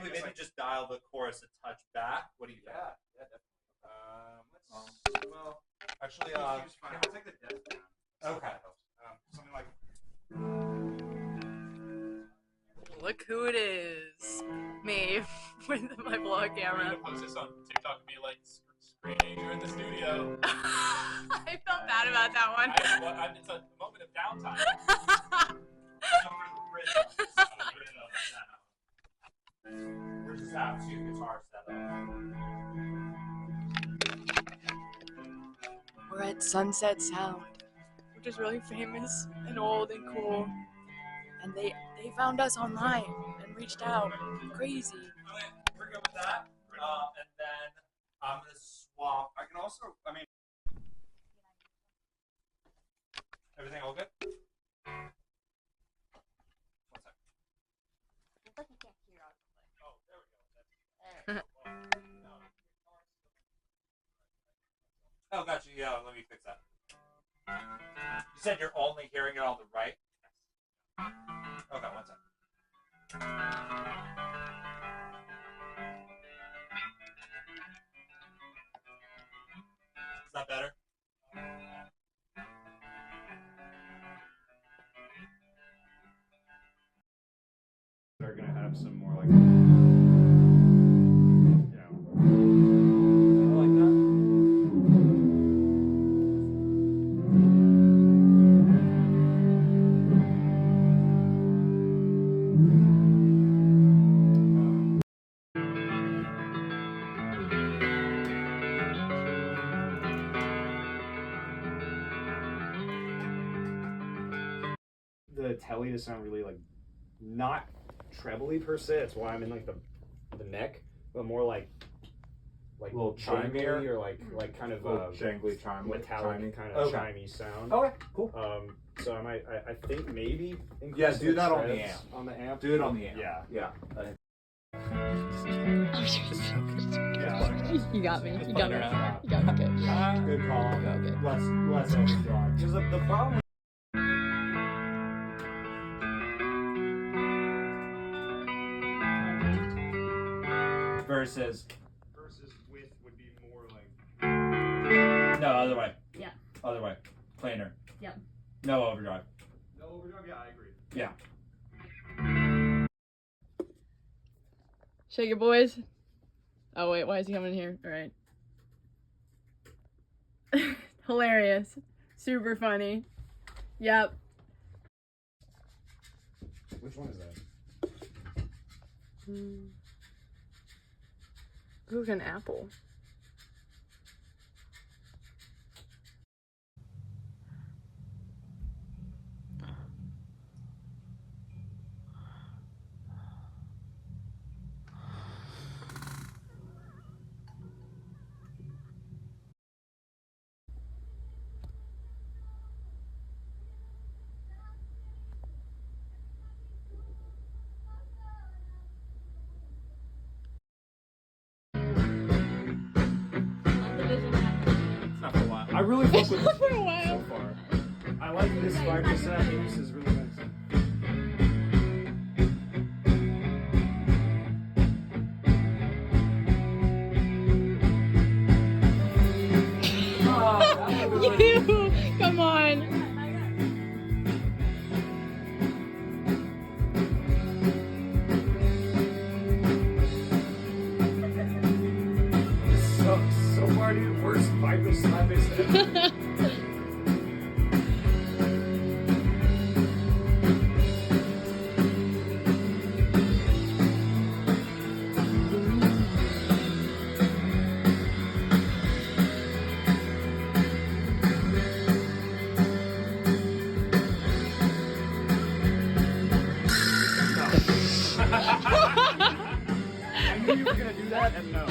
we maybe just dial the chorus a touch back? What do you think? Yeah, definitely. Well, actually, let's take the death down. Okay. Something like. Look who it is. Me with my vlog camera. I'm gonna post this on TikTok and be like, screening you in the studio. I felt bad about that one. It's a moment of downtime. We just have two guitars set up. We're at Sunset Sound, which is really famous and old and cool. And they found us online and reached out. Crazy. Okay, we're good with that. And then I'm gonna swap. I can also, Everything all good? one second. Looks like you can't hear out of the Oh, there we go. Oh, gotcha. Yeah, let me fix that. You said you're only hearing it on the right? Okay, one second. Is that better? They're gonna have some more like, I like that. the telly to sound really like not trebly per se. That's why I'm in like the neck, but more like little jangly chimey or like kind of jangly chime, metallic kind of chimey sound. Okay, cool. So I think maybe Yeah, do that on the treads amp. On the amp. Do it on the amp. Yeah. Yeah. You got me. You got me. around. You got me. Good. Good call. Okay. Let's overdrive. Because the problem. Versus With would be more like. no, other way. Yeah. Other way. Planar. Yep. No overdrive. No overdrive. Yeah, I agree. Yeah. Shake it, boys. Oh wait, why is he coming here? All right. Hilarious. Super funny. Yep. Which one is that? Ooh, an apple. Not for a while. I really fuck with this For a so while. far. I like this vibe set. This is really nice. You! Come on! So far, dude, worst Viper slap-bass ever. I knew you were gonna do that, and no.